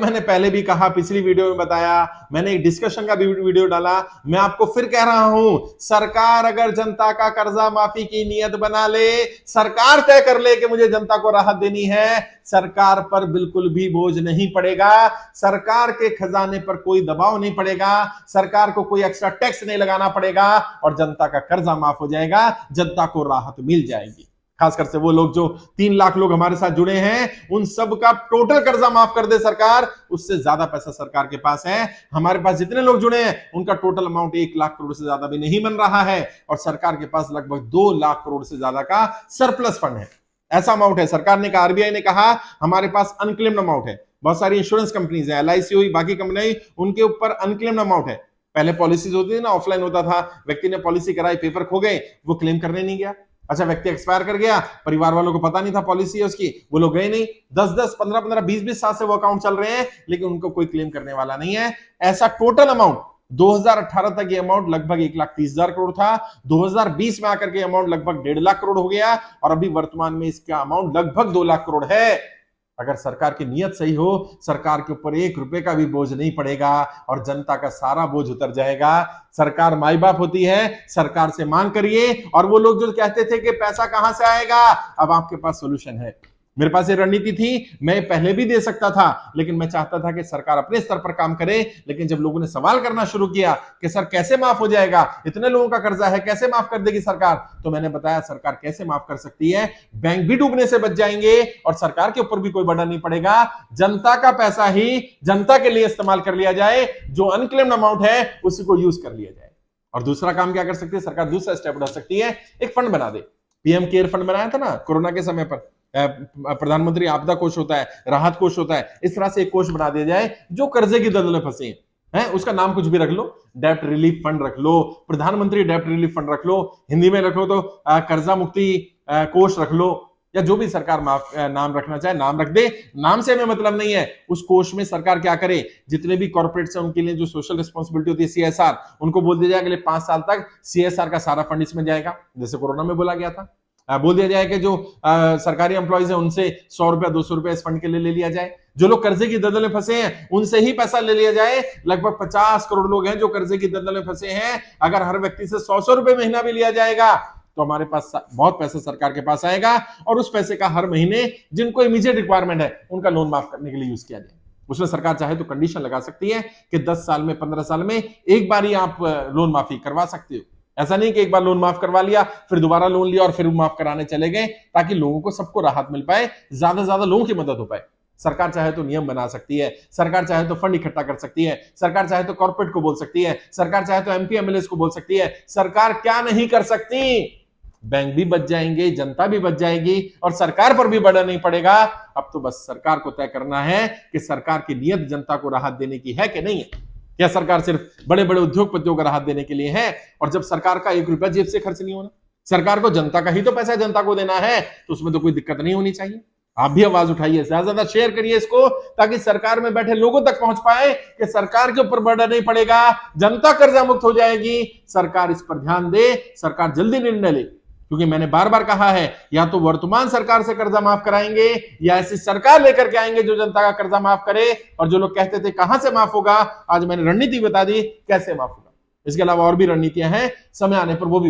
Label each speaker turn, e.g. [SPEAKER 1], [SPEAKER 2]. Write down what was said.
[SPEAKER 1] मैंने पहले भी कहा, पिछली वीडियो में बताया, मैंने एक डिस्कशन का भी वीडियो डाला। मैं आपको फिर कह रहा हूं, सरकार अगर जनता का कर्जा माफी की नियत बना ले, सरकार तय कर ले कि मुझे जनता को राहत देनी है, सरकार पर बिल्कुल भी बोझ नहीं पड़ेगा, सरकार के खजाने पर कोई दबाव नहीं पड़ेगा, सरकार को कोई एक्स्ट्रा टैक्स नहीं लगाना पड़ेगा और जनता का कर्जा माफ हो जाएगा, जनता को राहत मिल जाएगी। खासकर से वो लोग जो 3 लाख लोग हमारे साथ जुड़े हैं, उन सब का टोटल कर्जा माफ कर दे सरकार, उससे ज्यादा पैसा सरकार के पास है। हमारे पास जितने लोग जुड़े हैं उनका टोटल अमाउंट 1 लाख करोड़ से ज्यादा भी नहीं बन रहा है और सरकार के पास लगभग 2 लाख करोड़ से ज्यादा का सरप्लस फंड है। ऐसा अमाउंट है। सरकार ने कहा, आरबीआई ने कहा, हमारे पास अनक्लेम्ड अमाउंट है। बहुत सारी इंश्योरेंस कंपनीज है, एलआईसी हुई, बाकी कंपनी, उनके ऊपर अनक्लेम्ड अमाउंट है। पहले पॉलिसीज होती थी ना, ऑफलाइन होता था, व्यक्ति ने पॉलिसी कराई, पेपर खो गए, वो क्लेम करने नहीं गया। अच्छा, व्यक्ति एक्सपायर कर गया, परिवार वालों को पता नहीं था पॉलिसी है उसकी, वो लोग गए नहीं, 10-10, 15-15, 20-20 साल से वो अकाउंट चल रहे हैं, लेकिन उनको कोई क्लेम करने वाला नहीं है। ऐसा टोटल अमाउंट 2018 तक ये अमाउंट लगभग 1,30,000 करोड़ था। 2020 में आकर के अमाउंट लगभग 1.5 लाख करोड़ हो गया और अभी वर्तमान में इसका अमाउंट लगभग 2 लाख करोड़ है। अगर सरकार की नीयत सही हो, सरकार के ऊपर 1 रुपए का भी बोझ नहीं पड़ेगा और जनता का सारा बोझ उतर जाएगा। सरकार माई बाप होती है, सरकार से मांग करिए। और वो लोग जो कहते थे कि पैसा कहां से आएगा, अब आपके पास सोल्यूशन है। मेरे पास ये रणनीति थी, मैं पहले भी दे सकता था, लेकिन मैं चाहता था कि सरकार अपने स्तर पर काम करे। लेकिन जब लोगों ने सवाल करना शुरू किया कि सर कैसे माफ हो जाएगा, इतने लोगों का कर्जा है, कैसे माफ कर देगी सरकार, तो मैंने बताया सरकार कैसे माफ कर सकती है। बैंक भी डूबने से बच जाएंगे और सरकार के ऊपर भी कोई बर्डन नहीं पड़ेगा। जनता का पैसा ही जनता के लिए इस्तेमाल कर लिया जाए, जो अनक्लेम्ड अमाउंट है उसी को यूज कर लिया जाए। और दूसरा काम क्या कर सकती है सरकार, दूसरा स्टेप उठा सकती है, एक फंड बना दे। पीएम केयर फंड बनाया था ना कोरोना के समय पर, प्रधानमंत्री आपदा कोष होता है, राहत कोष होता है, इस तरह से एक कोष बना दिया जाए जो कर्जे की दलदल में फंसे हैं। उसका नाम कुछ भी रख लो, डेब्ट रिलीफ फंड रख लो, प्रधानमंत्री डेब्ट रिलीफ फंड रख लो, हिंदी में रखो तो कर्जा मुक्ति कोष रख लो, या जो भी सरकार नाम रखना चाहे नाम रख दे। नाम से हमें मतलब नहीं है। उस कोष में सरकार क्या करे, जितने भी कॉर्पोरेट्स हैं उनके लिए जो सोशल रिस्पॉन्सिबिलिटी होती है, सीएसआर, उनको बोल दिया जाए अगले 5 साल तक सीएसआर का सारा फंड इसमें जाएगा, जैसे कोरोना में बोला गया था। बोल दिया जाए कि जो सरकारी एम्प्लॉइज है उनसे 100 रुपया 200 रुपया इस फंड के लिए ले लिया जाए। जो लोग कर्जे की दलदल में फंसे हैं उनसे ही पैसा ले लिया जाए। लगभग 50 करोड़ लोग हैं जो कर्जे की दलदल में फंसे हैं। अगर हर व्यक्ति से 100 रुपए महीना भी लिया जाएगा तो हमारे पास बहुत पैसा सरकार के पास आएगा और उस पैसे का हर महीने जिनको इमीडिएट रिक्वायरमेंट है उनका लोन माफ करने के लिए यूज किया जाए। उसमें सरकार चाहे तो कंडीशन लगा सकती है कि 10 साल में 15 साल में एक बार ही आप लोन माफी करवा सकते हो। ऐसा नहीं कि एक बार लोन माफ करवा लिया, फिर दोबारा लोन लिया और फिर माफ कराने चले गए, ताकि लोगों को सबको राहत मिल पाए, ज्यादा से ज्यादा लोगों की मदद हो पाए। सरकार चाहे तो नियम बना सकती है, सरकार चाहे तो फंड इकट्ठा कर सकती है, सरकार चाहे तो कॉर्पोरेट को बोल सकती है, सरकार चाहे तो एमपी एमएलए को बोल सकती है। सरकार क्या नहीं कर सकती, बैंक भी बच जाएंगे, जनता भी बच जाएगी और सरकार पर भी बर्डन नहीं पड़ेगा। अब तो बस सरकार को तय करना है कि सरकार की नीयत जनता को राहत देने की है कि नहीं है। क्या सरकार सिर्फ बड़े बड़े उद्योगपतियों को राहत देने के लिए है? और जब सरकार का 1 रुपया जेब से खर्च नहीं होना, सरकार को जनता का ही तो पैसा जनता को देना है, तो उसमें तो कोई दिक्कत नहीं होनी चाहिए। आप भी आवाज उठाइए, ज्यादा से ज्यादा शेयर करिए इसको, ताकि सरकार में बैठे लोगों तक पहुंच पाए कि सरकार के ऊपर बर्डन नहीं पड़ेगा, जनता कर्जा मुक्त हो जाएगी। सरकार इस पर ध्यान दे, सरकार जल्दी निर्णय ले, क्योंकि मैंने बार बार कहा है, या तो वर्तमान सरकार से कर्जा माफ कराएंगे या ऐसी सरकार लेकर के आएंगे जो जनता का कर्जा माफ करे। और जो लोग कहते थे कहां से माफ होगा, आज मैंने रणनीति बता दी कैसे माफ होगा। इसके अलावा और भी रणनीतियां हैं, समय आने पर वो भी